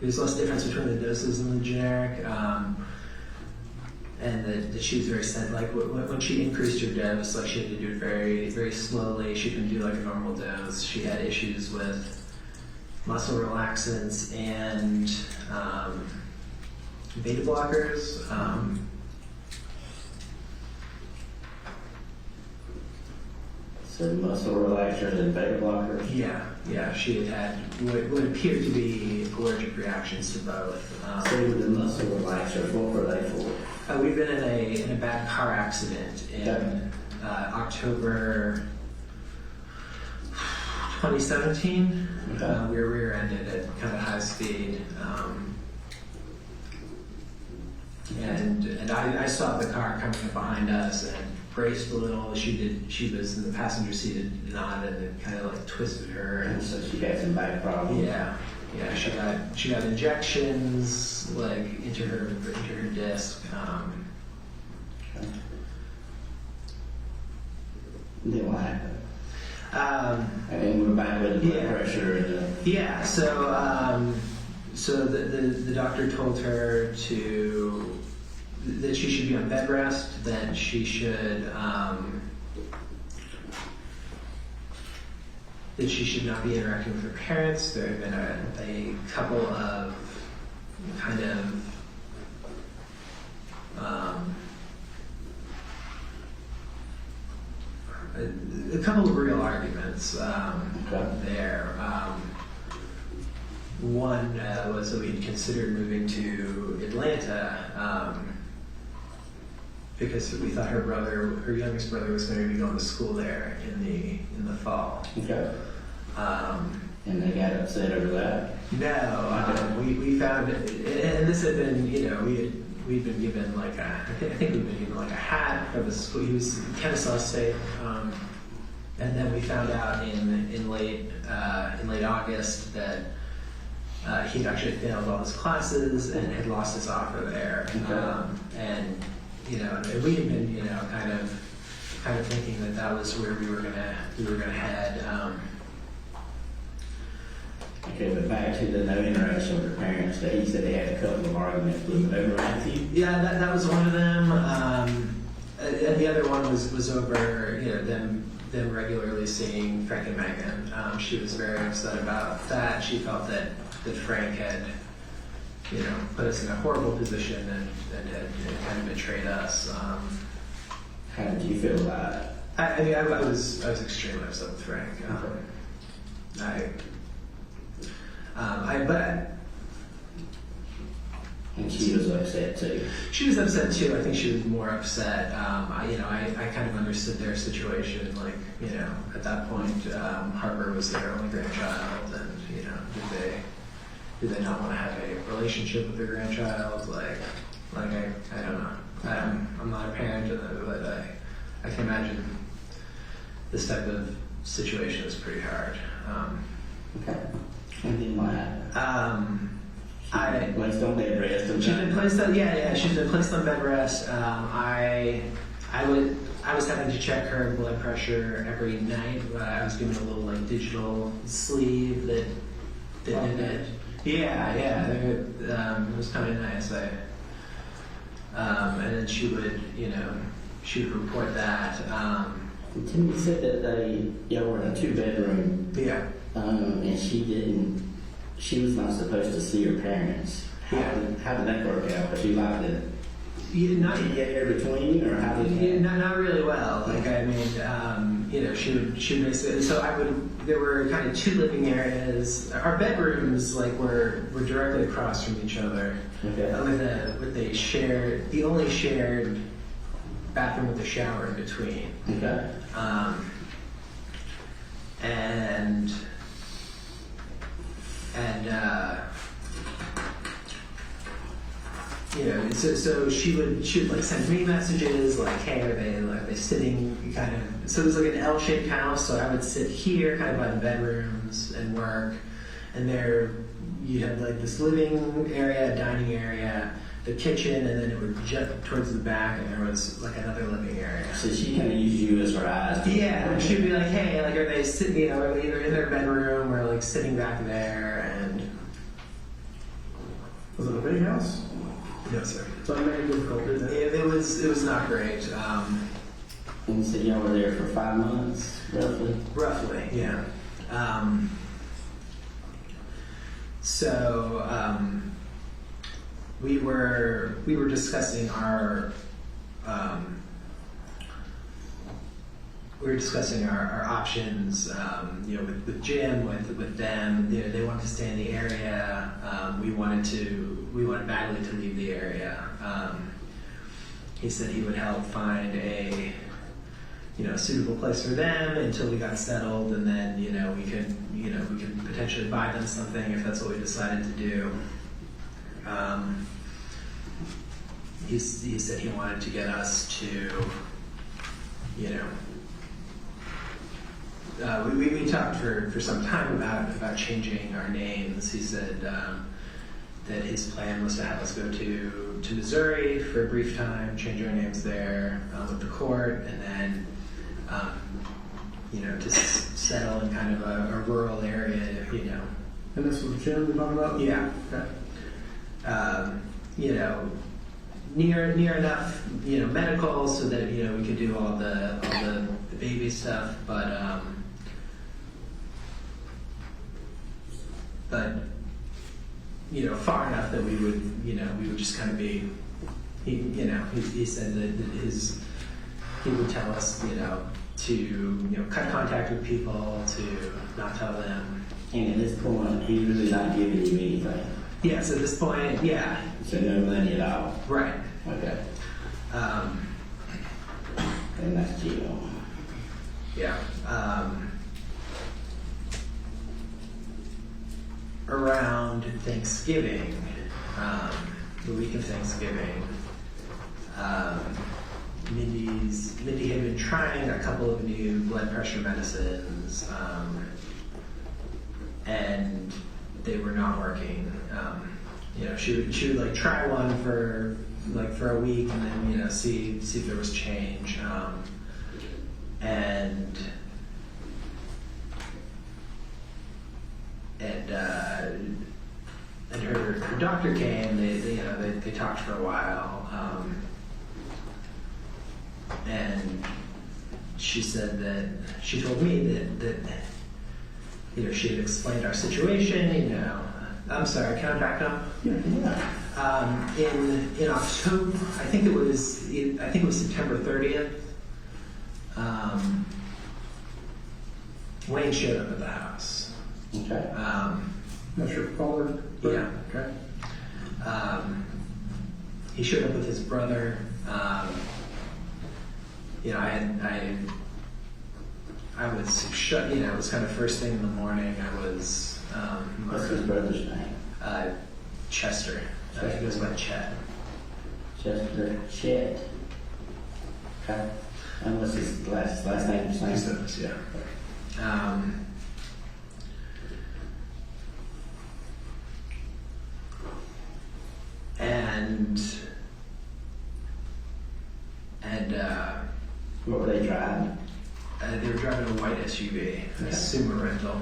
There's less difference between the doses and the generic. And that she was very like when she increased her dose, like she had to do it very, very slowly. She couldn't do like a normal dose. She had issues with muscle relaxants and beta blockers. So muscle relaxers and beta blockers? Yeah. She had what appeared to be allergic reactions to both. So with the muscle relaxers, what were they for? We've been in a bad car accident in October 2017. Okay. We were rear-ended at kind of high speed, and I saw the car coming up behind us and braced a little. She was in the passenger seat and nodded and kind of like twisted her. And so she had some back problems? Yeah. She got injections like into her disc. Okay. Then what happened? And then we're back with the blood pressure and the... Yeah. So the doctor told her that she should be on bed rest. That she should. That she should not be interacting with her parents. There had been a couple of kind of a couple of real arguments there. One was that we had considered moving to Atlanta because we thought her youngest brother, was going to be going to school there in the fall. Okay. And they got upset over that? No, we found it, and this had been, we'd been given like I think we'd been given like a hat of a school. He was Kennesaw State, and then we found out in late August that he'd actually failed all his classes and had lost his offer there. Okay. And we had been kind of thinking that was where we were gonna head. Okay, but back to the no interaction with the parents, that he said they had a couple of arguments with over with you. Yeah, that was one of them. And the other one was over them regularly seeing Frank and Megan. She was very upset about that. She felt that Frank had put us in a horrible position and had kind of betrayed us. How did you feel about it? I was extremely upset with Frank. And she was upset too. She was upset too. I think she was more upset. I kind of understood their situation. Like, at that point, Harper was their only grandchild, and did they not want to have a relationship with their grandchild? Like I don't know. I'm not a parent, but I can imagine this type of situation is pretty hard. Okay. And then what happened? Placed on bed rest. She's been placed on she's been placed on bed rest. I was having to check her blood pressure every night. I was given a little like digital sleeve that did it. Yeah. It was kind of nice. And then she would report that. Timmy said that y'all were in a 2-bedroom. Yeah. And she was not supposed to see her parents. How did that work out? Was she allowed to get here between you, or how did that? Not really well. Like, I mean, she would basically, there were kind of 2 living areas. Our bedrooms, like, were directly across from each other. Okay. With the only shared bathroom with a shower in between. Okay. So she would like send me messages like, hey, are they sitting kind of, so it was like an L-shaped house, so I would sit here kind of by the bedrooms and work, and there you had like this living area, dining area, the kitchen, and then it would jut towards the back, and there was like another living area. So she kind of used you as her eyes. Yeah, and she'd be like, hey, like, are they sitting, are they either in their bedroom or like sitting back there? And Was it a big house? no, sir. So it made it difficult, didn't it? It was not great. And you said y'all were there for 5 months, roughly? Roughly, yeah. We were discussing our options, with Jim, with them. They wanted to stay in the area. We wanted badly to leave the area. He said he would help find a suitable place for them until we got settled, and then we could potentially buy them something if that's what we decided to do. He said he wanted to get us to, we talked for some time about changing our names. He said that his plan was to have us go to Missouri for a brief time, change our names there with the court, and then to settle in kind of a rural area, And this was Jim you're talking about? Yeah. Okay. Near enough, medical, so that we could do all the baby stuff, but far enough that we would just kind of be, he said that he would tell us, to cut contact with people, to not tell them And at this point, he's really not giving you anything. Yes, at this point, yeah, So no money at all. right. Okay. Um, And that's Gino. yeah. Around Thanksgiving, the week of Thanksgiving, Mindy had been trying a couple of new blood pressure medicines, and they were not working. She would like try one for a week and then see if there was change, and her doctor came. They talked for a while, and she said that she told me that she had explained our situation. I'm sorry. Can I back up? Yeah. In October, I think it was September 30th. Wayne showed up at the house. Okay. That's your father? Yeah. Okay. He showed up with his brother. I was shut. It was kind of first thing in the morning. I was. What's his brother's name? Chester. He goes by Chet. Chester Chet. Okay. And what's his last name? Kassotis, yeah. What were they driving? They were driving a white SUV, a Sumer rental.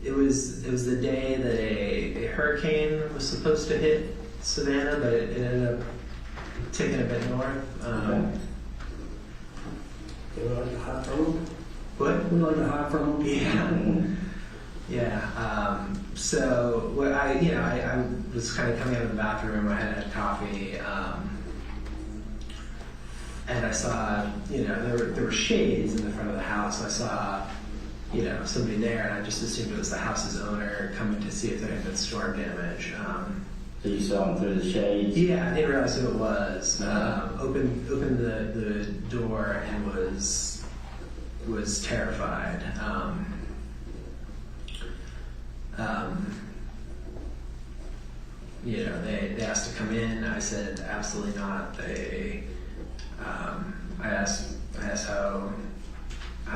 It was the day that a hurricane was supposed to hit Savannah, but it ended up taking a bit north. Okay. They were like a high from What? We like a high from Yeah. So what I was kind of coming out of the bathroom. I had coffee, and I saw there were shades in the front of the house. I saw somebody there, and I just assumed it was the house's owner coming to see if there had been storm damage. So you saw him through the shades? Yeah, I didn't realize who it was. Opened the door and was terrified. They asked to come in. I said absolutely not. I asked how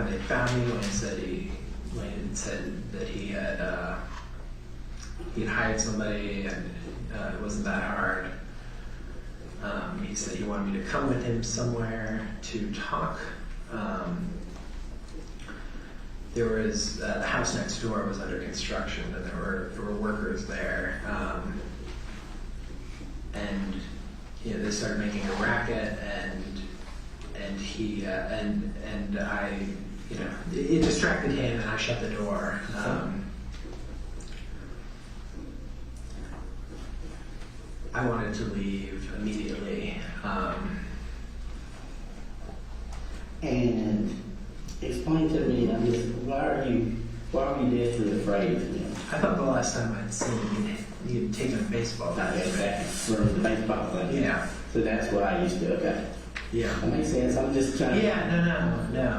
they found me. Wayne said that he had hired somebody, and it wasn't that hard. He said he wanted me to come with him somewhere to talk. There was the house next door was under construction, and there were workers there, and they started making a racket, and he and I, it distracted him, and I shut the door. I wanted to leave immediately. And explain to me, why are you deathly afraid of him? I thought the last time I'd seen him, he'd taken a baseball bat. From the baseball thing? Yeah. So that's what I used to, okay. Yeah. That makes sense. I'm just trying to... Yeah, no.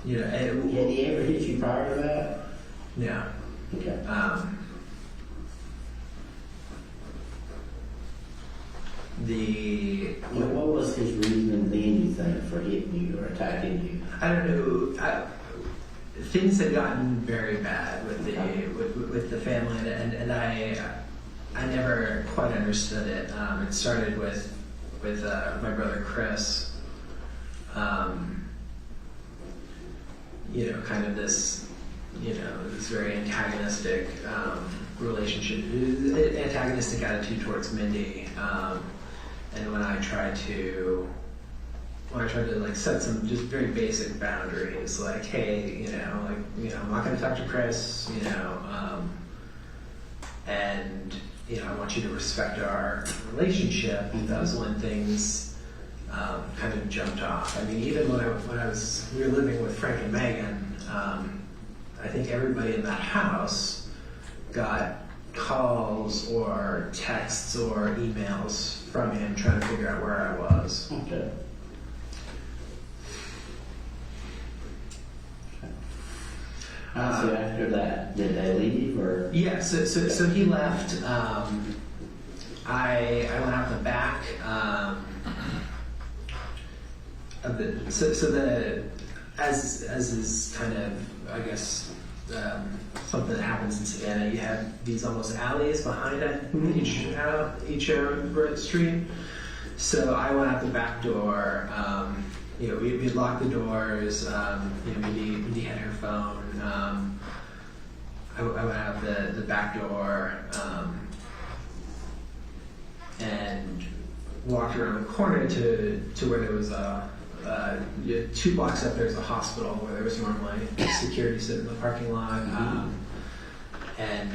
Had he ever hit you prior to that? Yeah. Okay. What was his reason then, you think, for hitting you or attacking you? I don't know. Things had gotten very bad with the family, and I never quite understood it. It started with my brother Chris. Kind of this very antagonistic relationship, antagonistic attitude towards Mindy. And when I tried to like set some just very basic boundaries, like, hey, I'm not going to talk to Chris, and I want you to respect our relationship. That was when things kind of jumped off. I mean, even when we were living with Frank and Megan, I think everybody in that house got calls or texts or emails from him trying to figure out where I was. Okay. So after that, did they leave or? Yeah, so he left. I went out the back of the as is kind of, I guess, something that happens in Savannah. You have these almost alleys behind it, each street. So I went out the back door. We'd lock the doors. Mindy had her phone. I went out the back door and walked around the corner to where there was 2 blocks up. There's a hospital where there was normally security sitting in the parking lot, and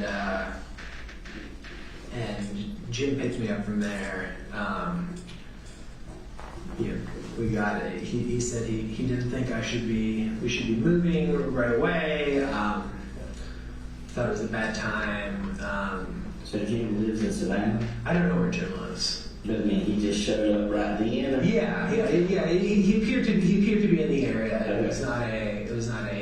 Jim picked me up from there. We got it. He said he didn't think we should be moving right away. Thought it was a bad time. So Jim lives in Savannah? I don't know where Jim lives. But I mean, he just showed up right then? Or? Yeah. He appeared to be in the area. Okay. It was not a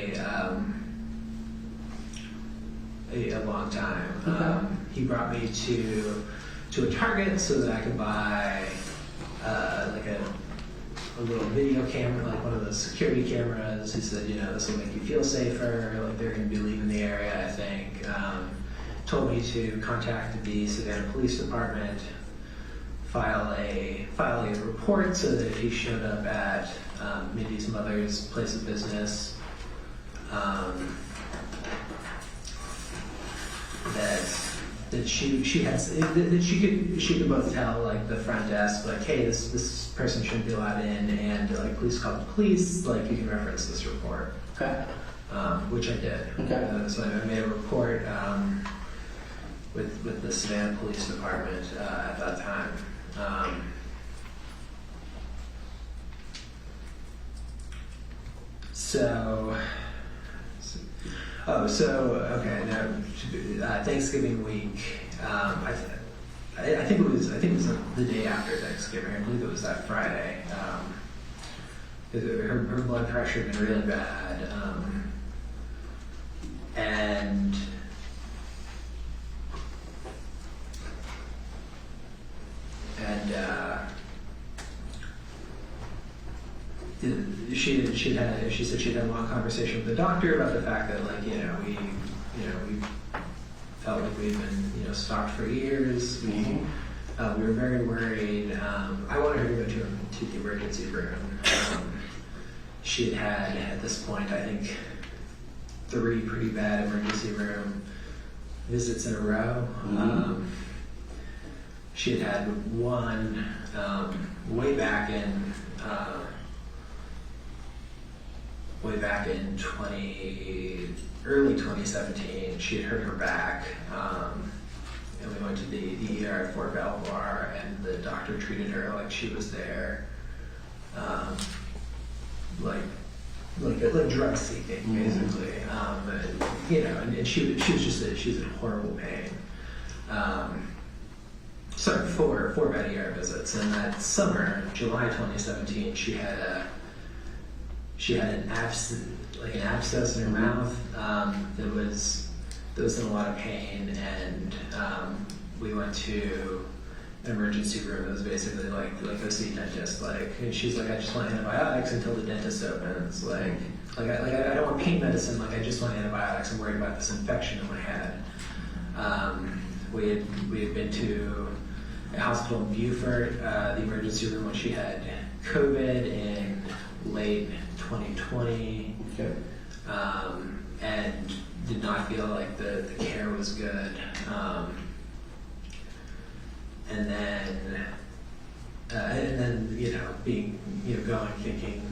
long time. Okay. He brought me to a Target so that I could buy like a little video camera, like one of those security cameras. He said, this will make you feel safer. Like they're going to be leaving the area, I think. Told me to contact the Savannah Police Department, file a report so that if he showed up at Mindy's mother's place of business, that she could both tell like the front desk, like, hey, this person shouldn't be allowed in, and like please call the police, like you can reference this report. Okay. Which I did. Okay. So I made a report with the Savannah Police Department at that time. Okay. Now, Thanksgiving week. I think it was the day after Thanksgiving. I believe it was that Friday. Her blood pressure had been really bad, and she said she'd had a long conversation with the doctor about the fact that we felt like we'd been stalked for years. We were very worried. I wanted her to go to the emergency room. She had at this point, I think, 3 pretty bad emergency room visits in a row. She had one way back in early 2017. She had hurt her back, and we went to the ER at Fort Belvoir, and the doctor treated her like she was there, like drug seeking, basically. And she was in horrible pain. So 4 bad ER visits, and that summer, July 2017, she had an abscess in her mouth that was in a lot of pain, and we went to an emergency room. It was basically like go see a dentist. And she's like, I just want antibiotics until the dentist opens. I don't want pain medicine. I just want antibiotics. I'm worried about this infection in my head. We had been to a hospital in Beaufort, the emergency room, when she had COVID in late 2020, and did not feel like the care was good. And then being going thinking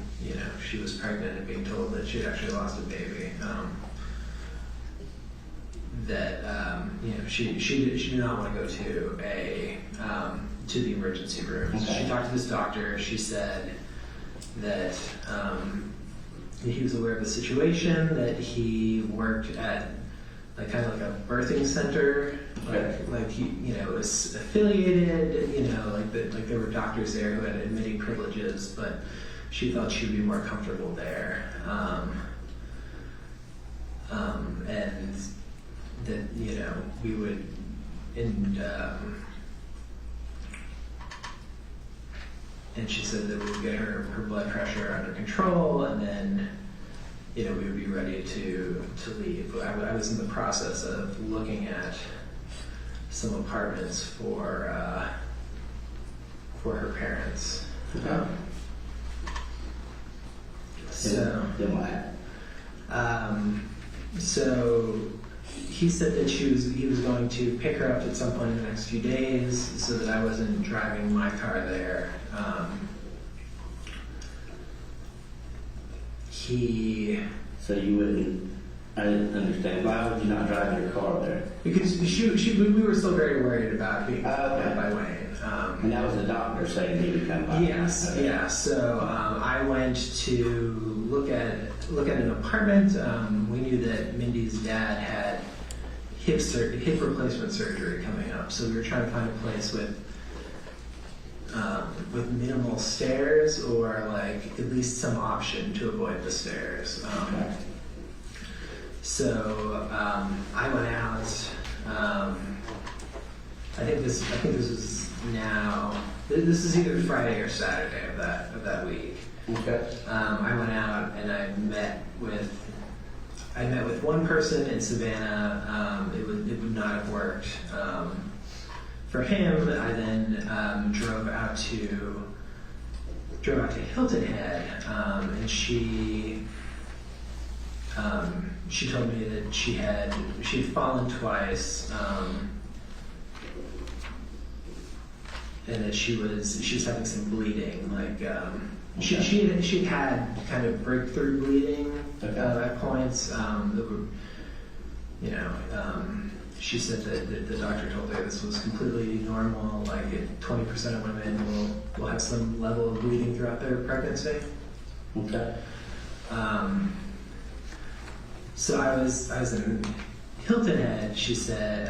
she was pregnant and being told that she had actually lost a baby. that she did not want to go to the emergency room. Okay. She talked to this doctor. She said that he was aware of the situation, that he worked at kind of like a birthing center, like he was affiliated, like there were doctors there who had admitting privileges, but she thought she'd be more comfortable there, and that we would and she said that we would get her blood pressure under control, and then we would be ready to leave. I was in the process of looking at some apartments for her parents. Okay. So Then what happened? so he said that he was going to pick her up at some point in the next few days, so that I wasn't driving my car there. So you wouldn't, I didn't understand, why would you not drive your car there? Because we were still very worried about being picked Okay. up by Wayne. And that was the doctor saying he would come by? Yes, Okay. yeah. So I went to look at an apartment. We knew that Mindy's dad had hip replacement surgery coming up, so we were trying to find a place with minimal stairs, or like at least some option to avoid the stairs. Okay. So I went out. I think this was now. This is either Friday or Saturday of that week. Okay. I went out and I met with one person in Savannah. It would not have worked for him. I then drove out to Hilton Head, and she told me that she had fallen twice, and that she was having some bleeding. Like she had kind of breakthrough bleeding at points that were, she said that the doctor told her this was completely normal. Like 20% of women will have some level of bleeding throughout their pregnancy. Okay. So I was in Hilton Head. She said,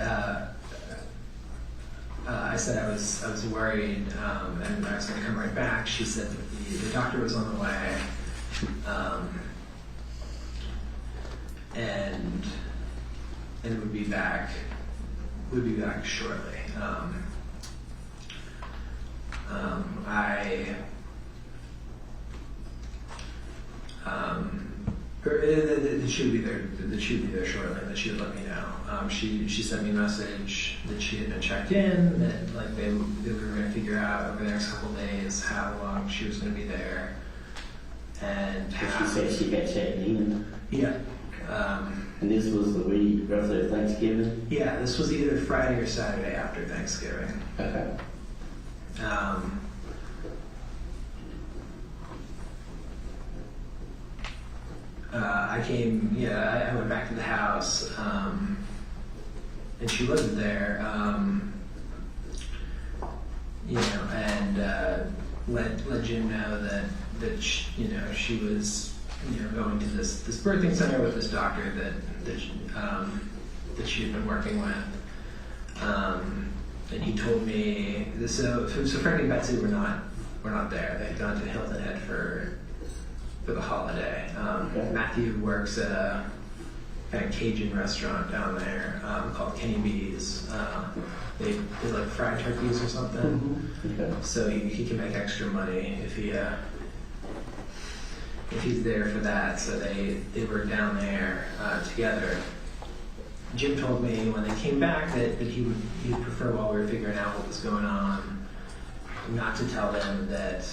I said I was worried, and I was going to come right back. She said that the doctor was on the way, and would be back shortly. That she would be there. That she would be there shortly. That she would let me know. She sent me a message that she had been checked in. That like they were going to figure out over the next couple of days how long she was going to be there. And Did she say she got checked in? Yeah. And this was the week roughly of Thanksgiving? Yeah, this was either Friday or Saturday after Thanksgiving. Okay. I went back to the house, and she wasn't there, and let Jim know that she was going to this birthing center with this doctor that she had been working with, and he told me so Frankie and Betsy were not there. They had gone to Hilton Head for the holiday. Okay. Matthew works at a kind of Cajun restaurant down there called Kenny B's. They like fried turkeys or something. Okay. So he can make extra money if he's there for that. So they were down there together. Jim told me when they came back that he'd prefer, while we were figuring out what was going on, not to tell them that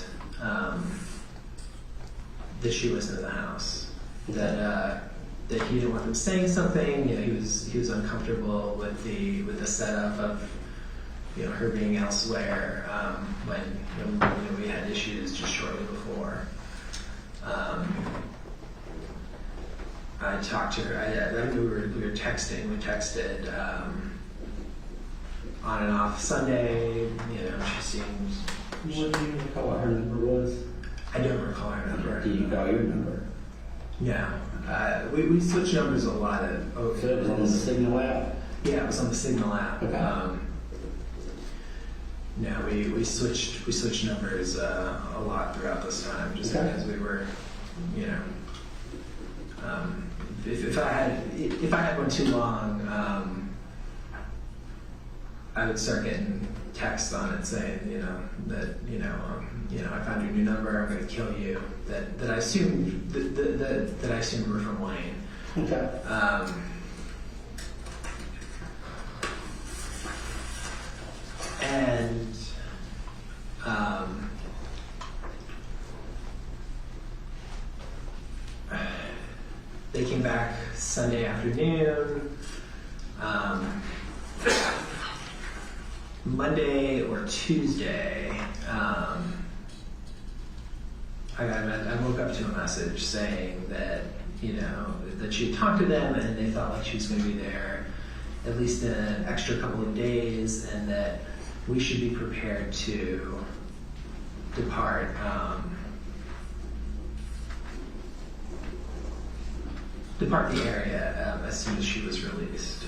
she was in the house. That he didn't want them saying something. He was uncomfortable with the setup of her being elsewhere when we had issues just shortly before. I talked to her. I remember we were texting. We texted on and off. Sunday, you know, she seems. What do you recall what her number was? I don't recall her number. Do you recall your number? No. We switched numbers a lot. So it was on the Signal app? Yeah, it was on the Signal app. Okay. No, we switched numbers a lot throughout this time, just Okay. because we were, you know, if I had one too long, I would start getting texts on it saying, you know, that I found your new number, I'm going to kill you. That I assumed that I assumed were from Wayne. Okay. And they came back Sunday afternoon. Monday or Tuesday, I woke up to a message saying that, you know, that she had talked to them and they felt like she was going to be there at least an extra couple of days, and that we should be prepared to depart the area as soon as she was released.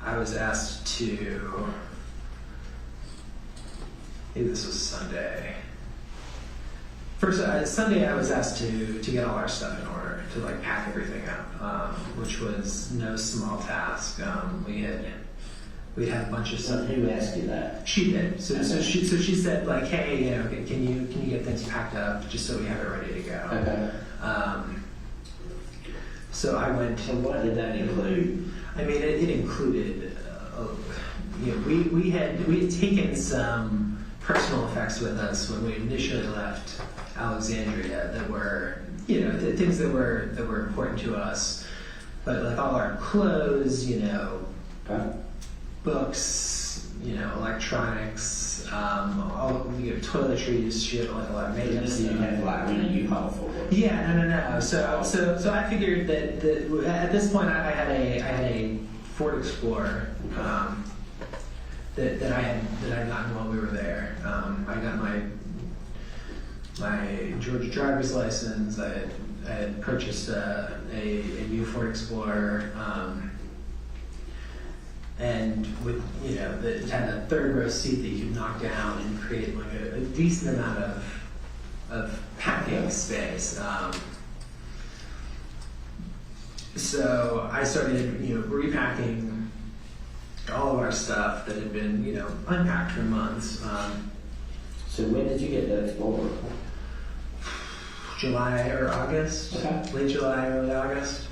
I was asked to, maybe this was Sunday. First, Sunday I was asked to get all our stuff in order, to like pack everything up, which was no small task. We had a bunch of stuff. Who asked you that? She did. So she said like, hey, you know, can you get things packed up just so we have it ready to go. Okay. So I went. So what did that include? I mean, it included, you know, we had taken some personal effects with us when we initially left Alexandria that were, you know, things that were important to us, but like all our clothes, you know, Okay. books, you know, electronics, all you know, toiletries. She had like a lot of maintenance. So you had like when a U-Haul for it. Yeah, no. So I figured that at this point I had a Ford Explorer that I had gotten while we were there. I got my Georgia driver's license. I had purchased a new Ford Explorer, and with, you know, it had a third row seat that you could knock down and create like a decent amount of packing space. So I started, you know, repacking all of our stuff that had been, you know, unpacked for months. So when did you get the Explorer? July or August, Okay. late July, early August.